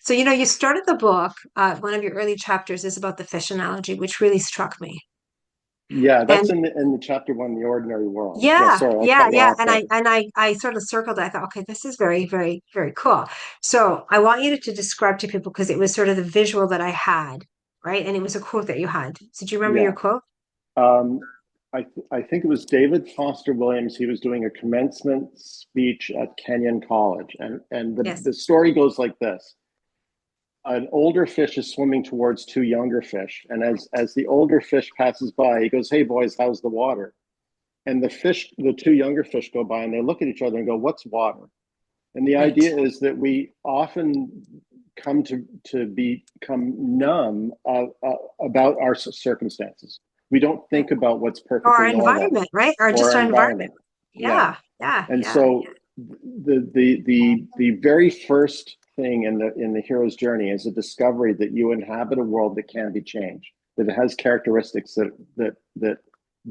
So, you started the book, one of your early chapters is about the fish analogy, which really struck me. Yeah, And that's in the chapter one, the ordinary world. Yeah, yeah, sorry, I yeah, cut you yeah. off And there. I sort of circled it. I thought, okay, this is very, very, very cool. So I want you to describe to people because it was sort of the visual that I had, right? And it was a quote that you had. So do you remember your Yeah. quote? Um, I think it was David Foster Williams. He was doing a commencement speech at Kenyon College, and Yes. the story goes like this: an older fish is swimming towards two younger fish, and as the older fish passes by, he goes, "Hey boys, how's the water?" And the two younger fish go by, and they look at each other and go, "What's water?" And the Right. idea is that we often come to become numb about our circumstances. We don't Right. think about what's Or our perfectly normal environment, right? Or or just our our environment. environment. Yeah. Yeah, yeah, And yeah. so the very first thing in the hero's journey is a discovery that you inhabit a world that can be changed, that it has characteristics that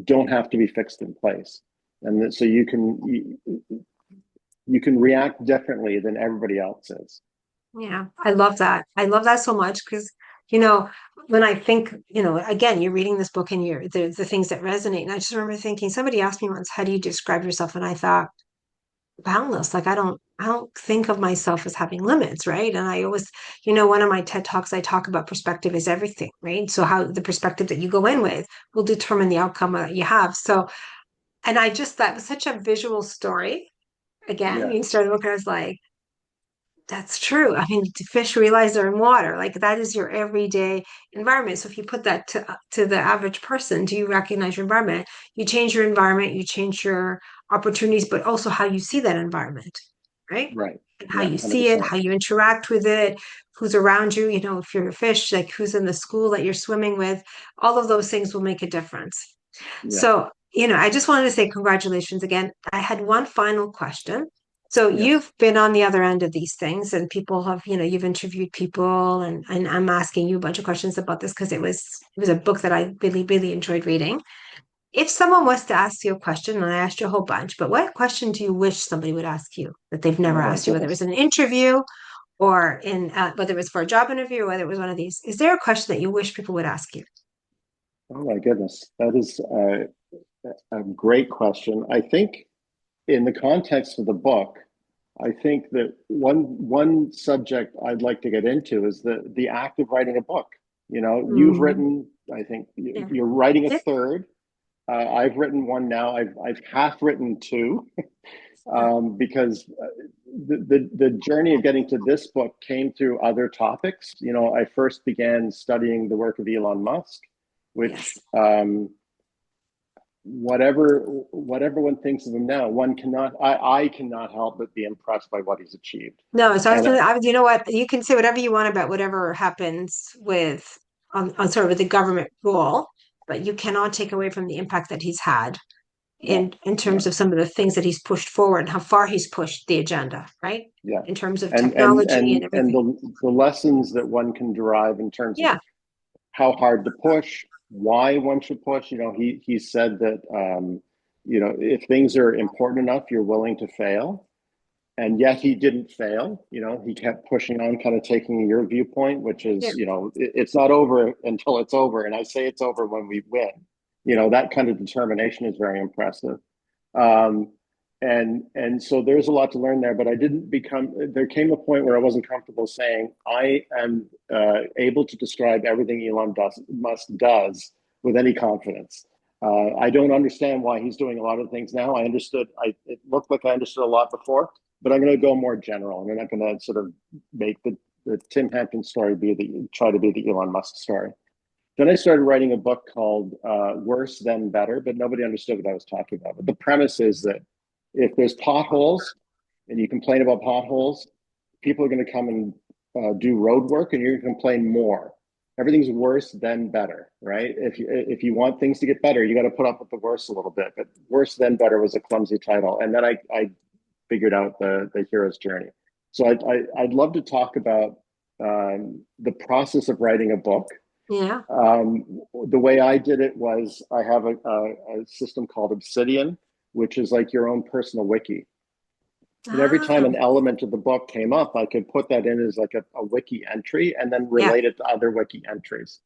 don't have to be fixed in place, and that so you can react differently than everybody else is. Yeah, I love that. I love that so much because, you know, when I think, again, you're reading this book and the things that resonate. And I just remember thinking, somebody asked me once, how do you describe yourself? And I thought, boundless. Like I don't think of myself as having limits, right? And I always, one of my TED Talks, I talk about perspective is everything, right? So how the perspective that you go in with will determine the outcome that you have. So, and that was such a visual story. Again, Yeah, you started looking, I was like, that's true. I mean, fish realize they're in water. Like that is your everyday environment. So if you put that to the average person, do you recognize your environment? You change your environment, you change your opportunities, but also how you see that environment, right? right. And how Yeah, you see it, 100%. how you interact with it, who's around you. If you're a fish, like who's in the school that you're swimming with, all of those things will make a difference. Yeah, So, I just wanted to say congratulations again. I had one final question. So yes. you've been on the other end of these things and people have, you've interviewed people and I'm asking you a bunch of questions about this because it was a book that I really, really enjoyed reading. If someone was to ask you a question, and I asked you a whole bunch, but what question do you wish somebody would ask you that they've never Oh my asked you, whether it was goodness. an interview or whether it was for a job interview or whether it was one of these? Is there a question that you wish people would ask you? Oh my goodness. That is a great question. I think in the context of the book, I think that one subject I'd like to get into is the act of writing a book. You've Mm, written, I think yeah. you're writing a Yeah. third. I've written one now. I've half written two because the journey of getting to this book came through other topics. I first began studying the work of Elon Musk, which Yes. whatever one thinks of him now, I cannot help but be impressed by what he's achieved. No, so I was And gonna, you know what, you can say whatever you want about whatever happens on sort of with the government rule, but you cannot take away from the impact that he's had no, in terms no, of some of the things that he's pushed forward and how far he's pushed the agenda, right? yeah, In terms of and technology and and and everything. the lessons that one can derive in terms of Yeah. how hard to push, why one should push. He said that if things are important enough, you're willing to fail. And yet he didn't fail. He kept pushing on, kind of taking your viewpoint, which Yeah. is, it's not over until it's over. And I say it's over when we win. That kind of determination is very impressive. Um, and so there's a lot to learn there, but there came a point where I wasn't comfortable saying I am able to describe everything Musk does with any confidence. I don't understand why he's doing a lot of things now. It looked like I understood a lot before, but I'm going to go more general. I'm not going to sort of make the Tim Hampton story try to be the Elon Musk story. Then I started writing a book called Worse Than Better, but nobody understood what I was talking about. But the premise is that if there's potholes and you complain about potholes, people are going to come and do road work and you're going to complain more. Everything's worse than better, right? If you want things to get better, you got to put up with the worst a little bit. But Worse Than Better was a clumsy title. And then I figured out the hero's journey. So I'd love to talk about the process of writing a book. Yeah. The way I did it was I have a system called Obsidian, which is like your own personal wiki. And every time Ah, an element of the book came up, I could put that in as like a wiki entry and then yeah, relate it to other wiki entries.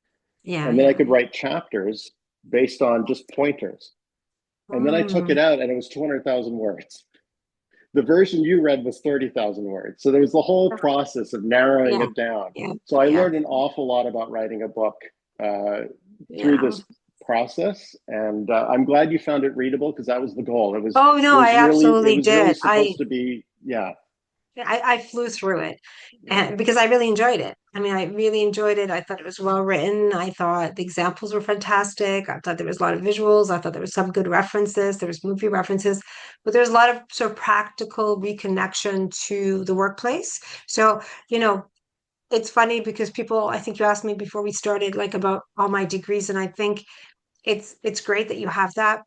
yeah, And then I yeah, could yeah. write chapters based on just pointers. And then I took Mm, it out and it was 200,000 words. The version you read was 30,000 words. So there was the whole process of narrowing yeah, it down. yeah, So I yeah, learned an awful lot about writing a book uh, through yeah. this process, and I'm glad you found it readable because that was the goal. Oh It no, was I really it absolutely was really did. supposed to be, yeah, I flew through it, yeah. and because I really enjoyed it. I mean, I really enjoyed it. I thought it was well written. I thought the examples were fantastic. I thought there was a lot of visuals. I thought there was some good references. There was movie references, but there's a lot of sort of practical reconnection to the workplace. So, you know, it's funny because people, I think you asked me before we started, like about all my degrees, and I think it's great that you have that,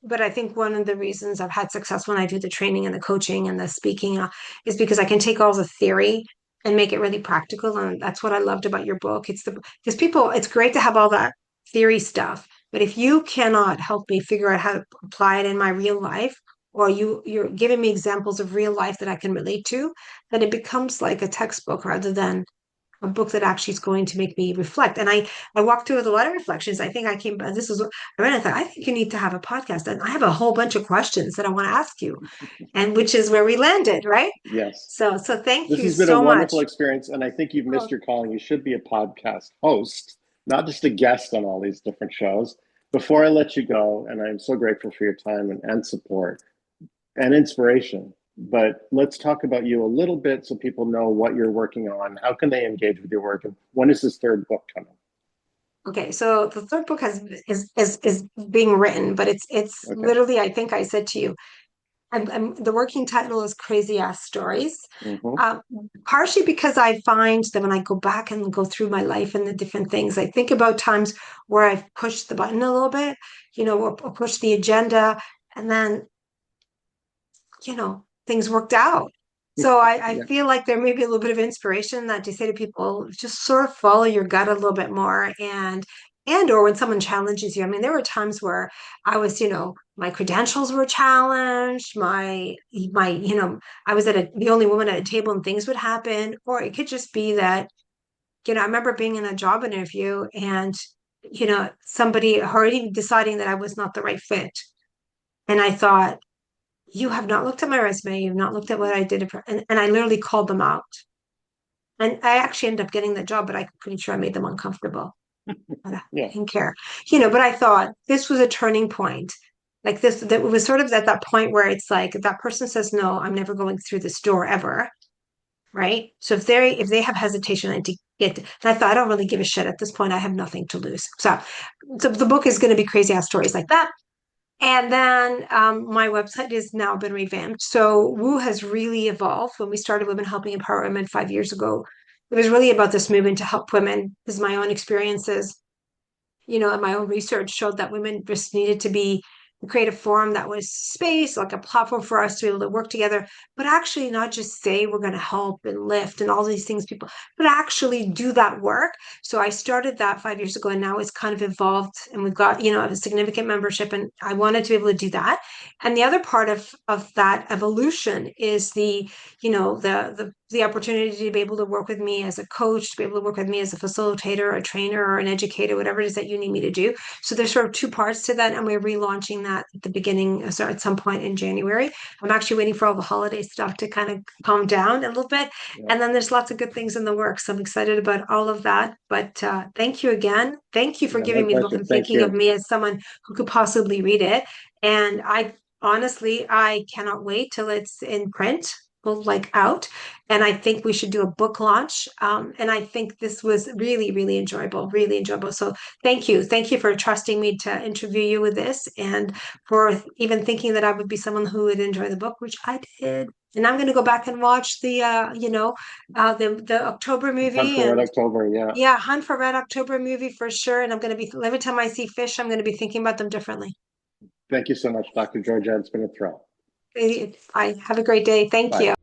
but I think one of the reasons I've had success when I do the training and the coaching and the speaking is because I can take all the theory and make it really practical. And that's what I loved about your book. Because people, it's great to have all that theory stuff, but if you cannot help me figure out how to apply it in my real life, or you're giving me examples of real life that I can relate to, then it becomes like a textbook rather than a book that actually is going to make me reflect. And I walked through with a lot of reflections. I think I came, this is, I read, I thought, I think you need to have a podcast. And I have a whole bunch of questions that I want to ask you, and which is where we landed, right? Yes. So thank This you has been a so wonderful much. experience, and I think you've Oh, missed your calling. You should be a podcast host, not just a guest on all these different shows. Before I let you go, and I'm so grateful for your time and support and inspiration, but let's talk about you a little bit so people know what you're working on. How can they engage with your work? And when is this third book coming? okay. So the third book is being written, but it's Okay. literally, I think I said to you, the working title is Crazy Ass Stories. Mm-hmm. Um, Partially because I find that when I go back and go through my life and the different things, I think about times where I've pushed the button a little bit, or pushed the agenda, and then, things worked out. So I Yeah. feel like there may be a little bit of inspiration that to say to people, just sort of follow your gut a little bit more, and or when someone challenges you. I mean, there were times where I was, my credentials were challenged, I was the only woman at a table and things would happen, or it could just be that, I remember being in a job interview and, somebody already deciding that I was not the right fit. And I thought, you have not looked at my resume. You've not looked at what I did. And I literally called them out. And I actually ended up getting the job, but I'm pretty sure I made them uncomfortable. But I Yeah. didn't care. But I thought this was a turning point. Like this, that was sort of at that point where it's like, if that person says, no, I'm never going through this door ever. Right. So if they have hesitation and to get, and I thought, I don't really give a shit at this point. I have nothing to lose. So the book is going to be crazy ass stories like that. And then my website has now been revamped. So Woo has really evolved. When we started Women Helping Empower Women 5 years ago, it was really about this movement to help women. Because my own experiences, and my own research showed that women just needed to be create a forum that was space, like a platform for us to be able to work together, but actually not just say we're going to help and lift and all these things people, but actually do that work. So I started that 5 years ago, and now it's kind of evolved, and we've got, a significant membership, and I wanted to be able to do that. And the other part of that evolution is the opportunity to be able to work with me as a coach, to be able to work with me as a facilitator, a trainer, or an educator, whatever it is that you need me to do. So there's sort of two parts to that, and we're relaunching that at the beginning, so at some point in January. I'm actually waiting for all the holiday stuff to kind of calm down a little bit, Yeah. and then there's lots of good things in the works. I'm excited about all of that. But thank you again. Thank you for Yeah. My giving me the book pleasure. and Thank thinking of you. me as someone who could possibly read it. And I honestly, I cannot wait till it's in print, like out. And I think we should do a book launch. And I think this was really, really enjoyable, really enjoyable. So thank you. Thank you for trusting me to interview you with this, and for even thinking that I would be someone who would enjoy the book, which I did. And I'm going to go back and watch the October Hunt movie, for Red and October. Yeah. yeah, Hunt for Red October movie for sure. And I'm going to be, every time I see fish, I'm going to be thinking about them differently. Thank you so much, Dr. Georgette. It's been a thrill. I have a great day. Thank Bye. you.